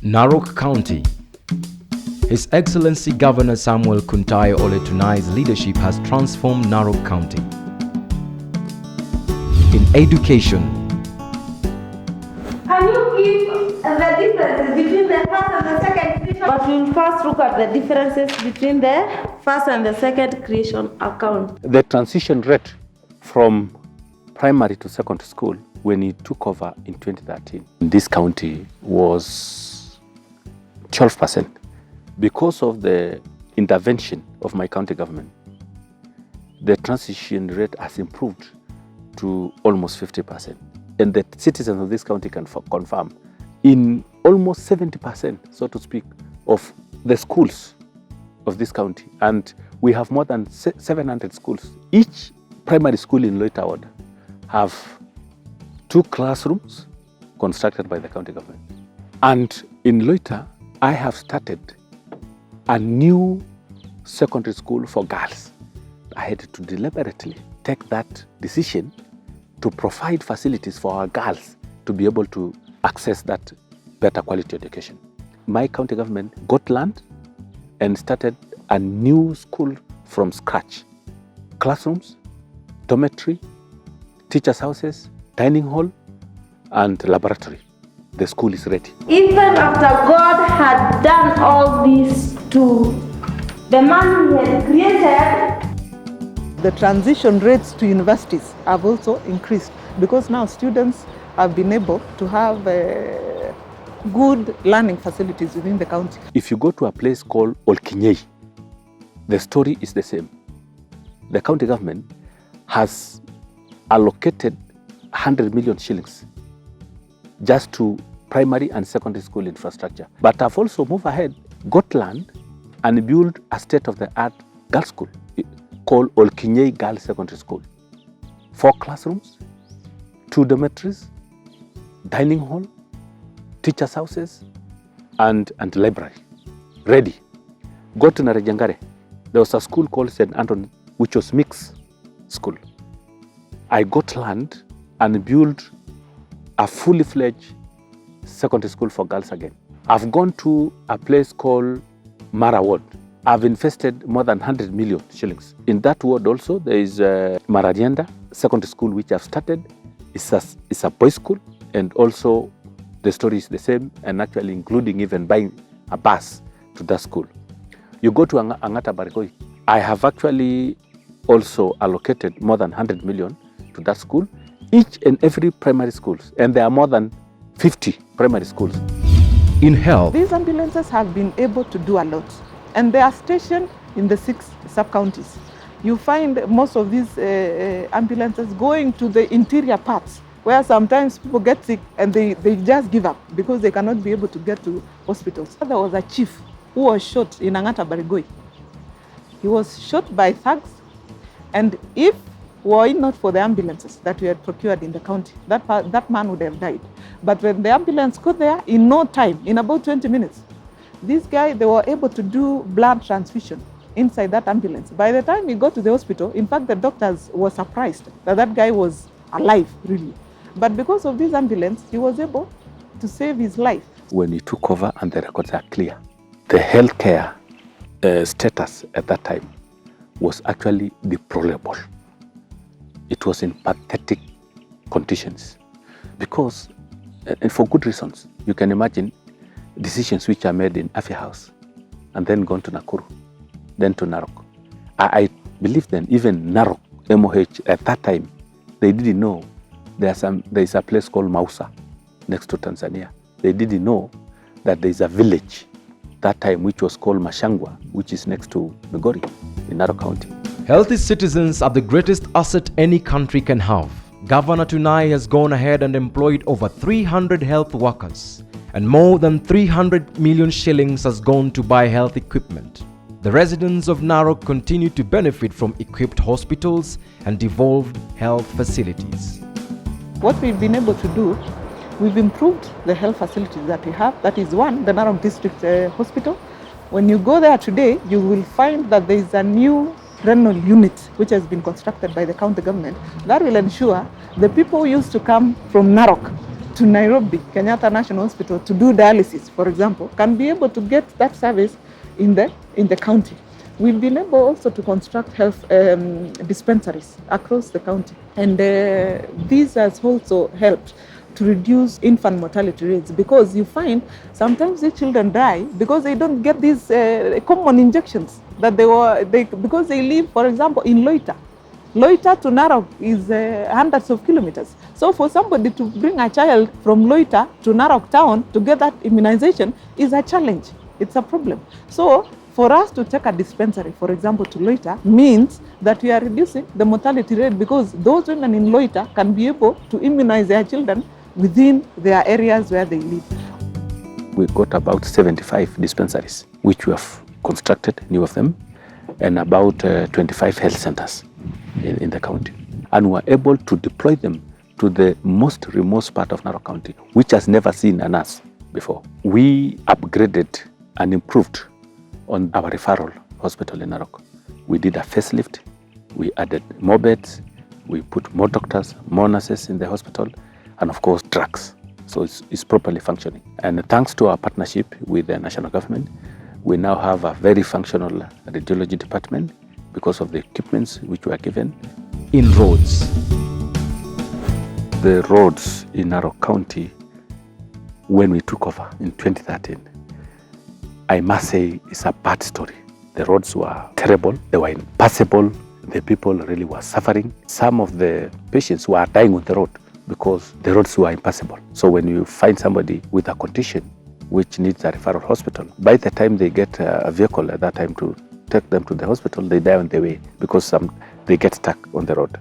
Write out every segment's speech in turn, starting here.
Narok County. His Excellency Governor Samuel Tunai's leadership has transformed Narok County. In education. Can you give the differences between the first and the second creation? But we'll first look at the differences between the first and the second creation account. The transition rate from primary to secondary school when he took over in 2013 in this county was 12%. Because of the intervention of my county government, the transition rate has improved to almost 50%. And the citizens of this county can confirm in almost 70%, so to speak, of the schools of this county. And we have more than 700 schools. Each primary school in Loita Ward have 2 classrooms constructed by the county government. And in Loita, I have started a new secondary school for girls. I had to deliberately take that decision to provide facilities for our girls to be able to access that better quality education. My county government got land and started a new school from scratch. Classrooms, dormitory, teachers' houses, dining hall, and laboratory. The school is ready. Even after God had done all this to the man he had created, the transition rates to universities have also increased because now students have been able to have good learning facilities within the county. If you go to a place called Olkinyei, the story is the same. The county government has allocated 100 million shillings just to primary and secondary school infrastructure. But I've also moved ahead, got land, and built a state-of-the-art girls' school called Olkinyei Girls Secondary School. 4 classrooms, 2 dormitories, dining hall, teachers' houses, and library. Ready. Go to Narejangare. There was a school called St. Anthony, which was mixed school. I got land and built a fully fledged secondary school for girls again. I've gone to a place called Mara Ward. I've invested more than 100 million shillings. In that ward also, there is Maradienda secondary school, which I've started. It's a boys' school, and also the story is the same, and actually including even buying a bus to that school. You go to Angata Barigoi. I have actually also allocated more than 100 million to that school, each and every primary schools, and there are more than 50 primary schools. In health, these ambulances have been able to do a lot, and they are stationed in the 6 sub-counties. You find most of these ambulances going to the interior parts, where sometimes people get sick and they just give up because they cannot be able to get to hospitals. There was a chief who was shot in Angata Barigoi. He was shot by thugs, and if were it not for the ambulances that we had procured in the county, that man would have died. But when the ambulance got there, in no time, in about 20 minutes, these guys, they were able to do blood transfusion inside that ambulance. By the time he got to the hospital, in fact, the doctors were surprised that that guy was alive, really. But because of this ambulance, he was able to save his life. When he took over and the records are clear, the healthcare status at that time was actually deplorable. It was in pathetic conditions because, and for good reasons, you can imagine decisions which are made in Afi House and then gone to Nakuru, then to Narok. I believe then even Narok, MOH, at that time, they didn't know there is a place called Mausa next to Tanzania. They didn't know that there is a village that time which was called Mashangwa, which is next to Migori in Narok County. healthy citizens are the greatest asset any country can have. Governor Tunai has gone ahead and employed over 300 health workers, and more than 300 million shillings has gone to buy health equipment. The residents of Narok continue to benefit from equipped hospitals and devolved health facilities. What we've been able to do, we've improved the health facilities that we have. That is one, the Narok District Hospital. When you go there today, you will find that there is a new renal unit which has been constructed by the county government that will ensure the people who used to come from Narok to Nairobi, Kenyatta National Hospital to do dialysis, for example, can be able to get that service in the county. We've been able also to construct health dispensaries across the county. And this has also helped to reduce infant mortality rates, because you find sometimes the children die because they don't get these common injections that because they live, for example, in Loita. Loita to Narok is hundreds of kilometers. So for somebody to bring a child from Loita to Narok town to get that immunization is a challenge. It's a problem. So for us to take a dispensary, for example, to Loita, means that we are reducing the mortality rate, because those women in Loita can be able to immunize their children within their areas where they live. We got about 75 dispensaries, which we have constructed, new of them, and about 25 health centers in the county. And we are able to deploy them to the most remote part of Narok County, which has never seen a nurse before. We upgraded and improved on our referral hospital in Narok. We did a facelift, we added more beds, we put more doctors, more nurses in the hospital, and of course drugs. So it's properly functioning. And thanks to our partnership with the national government, we now have a very functional radiology department because of the equipments which were given. In roads. The roads in Narok County, when we took over in 2013, I must say it's a bad story. The roads were terrible, they were impassable, the people really were suffering. Some of the patients were dying on the road because the roads were impassable. So when you find somebody with a condition which needs a referral hospital, by the time they get a vehicle at that time to take them to the hospital, they die on the way because they get stuck on the road.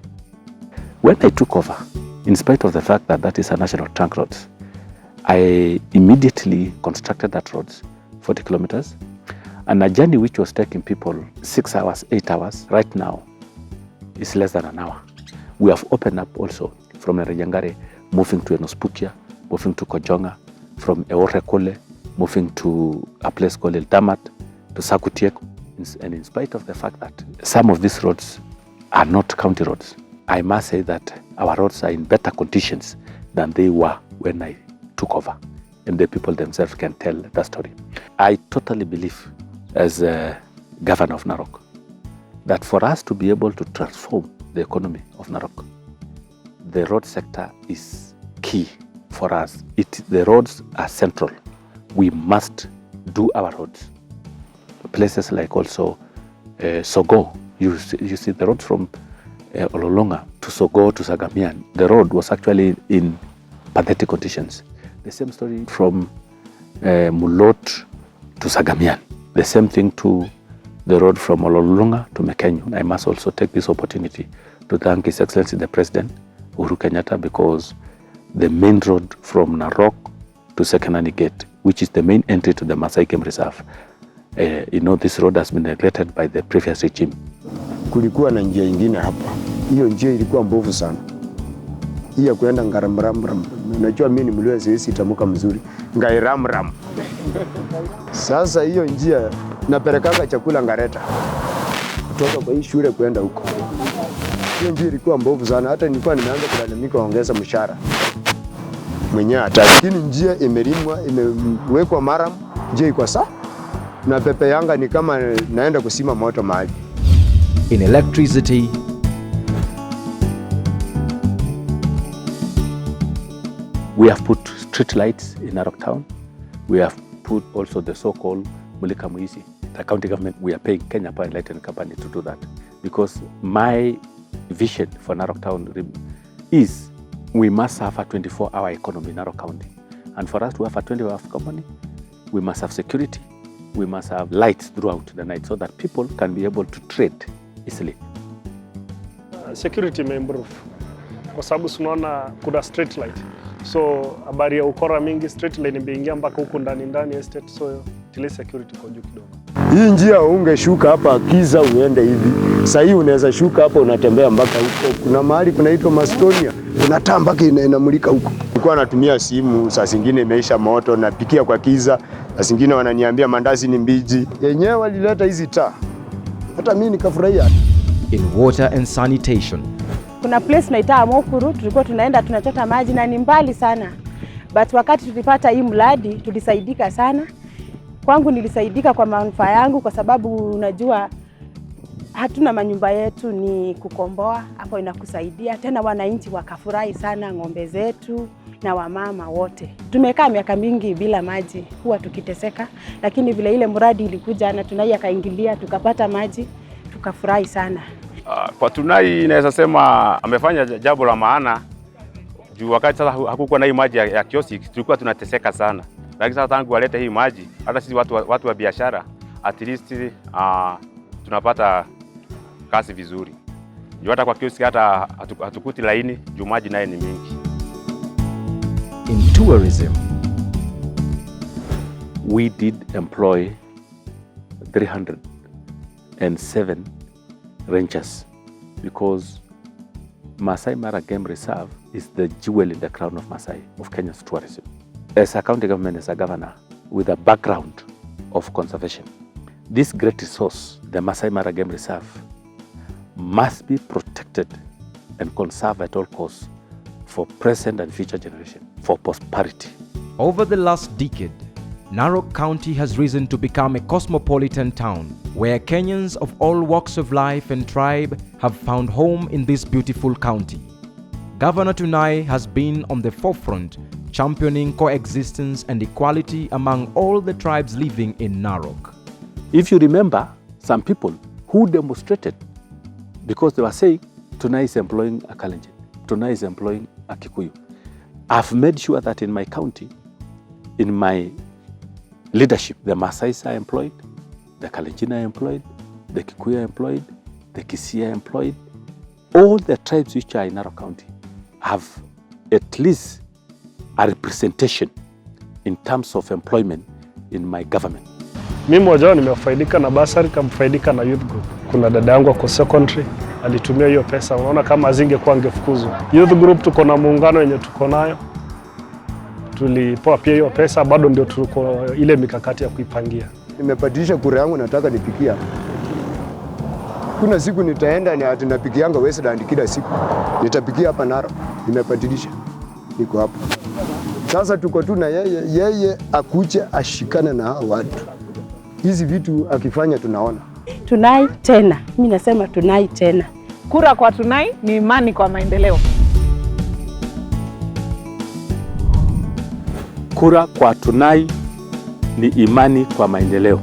When I took over, in spite of the fact that that is a national trunk road, I immediately constructed that road, 40 kilometers, and a journey which was taking people 6 hours, 8 hours, right now is less than an hour. We have opened up also from Rejangare, moving to Enospukia, moving to Kojonga, from Eorekole, moving to a place called El Damat, to Sakutiek. And in spite of the fact that some of these roads are not county roads, I must say that our roads are in better conditions than they were when I took over. And the people themselves can tell that story. I totally believe, as a governor of Narok, that for us to be able to transform the economy of Narok, the road sector is key for us. The roads are central. We must do our roads. Places like also Sogo, you see the road from Ololonga to Sogo to Sagamian, the road was actually in pathetic conditions. The same story from Mulot to Sagamian. The same thing to the road from Ololonga to Mekenyo. I must also take this opportunity to thank His Excellency the President, Uhuru Kenyatta, because the main road from Narok to Sekenani Gate, which is the main entry to the Masai Game Reserve, this road has been neglected by the previous regime. Kulikuwa na njia ingine hapa. Hiyo njia ilikuwa mbovu sana. Hii ya kuenda Ngaramram. Unajua mimi ni mlio siwezi tamuka mzuri. Ngairamram. Sasa hiyo njia napelekanga chakula Ngareta. Kutoka kwa hii shule kuenda huko. Hiyo njia ilikuwa mbovu sana, hata nilikuwa nimeanza kulalamika ongeza mshahara. Mwenyewe hata lakini njia imelimwa, imewekwa maram, njia iko sawa. Na pepe yanga ni kama naenda kusima moto mahali. In electricity, we have put street lights in Narok town. We have put also the so-called Mulika Muisi. The county government, we are paying Kenya Power and Lighting Company to do that. Because my vision for Narok town is we must have a 24-hour economy in Narok County. And for us to have a 24-hour economy, we must have security. We must have lights throughout the night so that people can be able to trade easily. Security improve kwa sababu tunaona kuna street light. So habari ya ukora mingi, street light imeingia mpaka huko ndani estate, so ile security kwa juu kidogo. Hii njia ungeshuka hapa Kiza uende hivi. Sasa hii unaweza shuka hapa unatembea mpaka huko. Kuna mahali kunaitwa Mastonia, unataa mpaka inamulika huko. Nilikuwa natumia simu, saa zingine imeisha moto, napikia kwa Kiza, saa zingine wananiambia mandazi ni mbiji. Yenyewe walileta hizi taa. Hata mimi nikafurahia. in water and sanitation. Kuna place naita Mokuru, tulikuwa tunaenda tunachota maji na ni mbali sana. But wakati tulipata hii mradi tulisaidika sana. Kwangu nilisaidika kwa manufaa yangu kwa sababu unajua hatuna manyumba yetu, ni kukomboa, hapo inakusaidia. Tena wananchi wakafurahi sana, ng'ombe zetu na wamama wote. Tumekaa miaka mingi bila maji, huwa tukiteseka, lakini vile ile mradi ilikuja na Tunai akaingilia, tukapata maji, tukafurahi sana. Kwa Tunai naweza sema amefanya jambo la maana. Juu wakati sasa hakukuwa na hii maji ya kioski, tulikuwa tunateseka sana. Lakini sasa tangu walete hii maji, hata sisi watu wa biashara at least tunapata kazi vizuri. Juu hata kwa kioski hata hatukuti laini, juu maji naye ni mingi. In tourism, we did employ 307 rangers because Masai Mara Game Reserve is the jewel in the crown of Masai, of Kenya's tourism. As a county government, as a governor, with a background of conservation, this great resource, the Masai Mara Game Reserve, must be protected and conserved at all costs for present and future generation, for prosperity. over the last decade, Narok County has risen to become a cosmopolitan town where Kenyans of all walks of life and tribe have found home in this beautiful county. Governor Tunai has been on the forefront, championing coexistence and equality among all the tribes living in Narok. If you remember, some people who demonstrated because they were saying, Tunai is employing a Kalenjin, Tunai is employing a Kikuyu. I've made sure that in my county, in my leadership, the Maasais are employed, the Kalenjin are employed, the Kikuyu are employed, the Kisii are employed. All the tribes which are in Narok County have at least a representation in terms of employment in my government. Mimi mmoja wao nimefaidika na basari, kamfaidika na youth group. Kuna dada yangu kwa secondary alitumia hiyo pesa, unaona kama azingekuwa angefukuzwa. Youth group tuko na muungano yenye tuko nayo, tulipoa pia hiyo pesa, bado ndio tuko ile mikakati ya kuipangia. Nimebadilisha kura yangu, nataka nipikia. Kuna siku nitaenda ni ati napikianga Westland kila siku. Nitapikia hapa Narok. Nimebadilisha. Niko hapa. Sasa tuko tu na yeye akuje ashikane na hao watu. Hizi vitu akifanya tunaona. Tunai tena. Mimi nasema Tunai tena. Kura kwa Tunai ni imani kwa maendeleo. Kura kwa Tunai ni imani kwa maendeleo.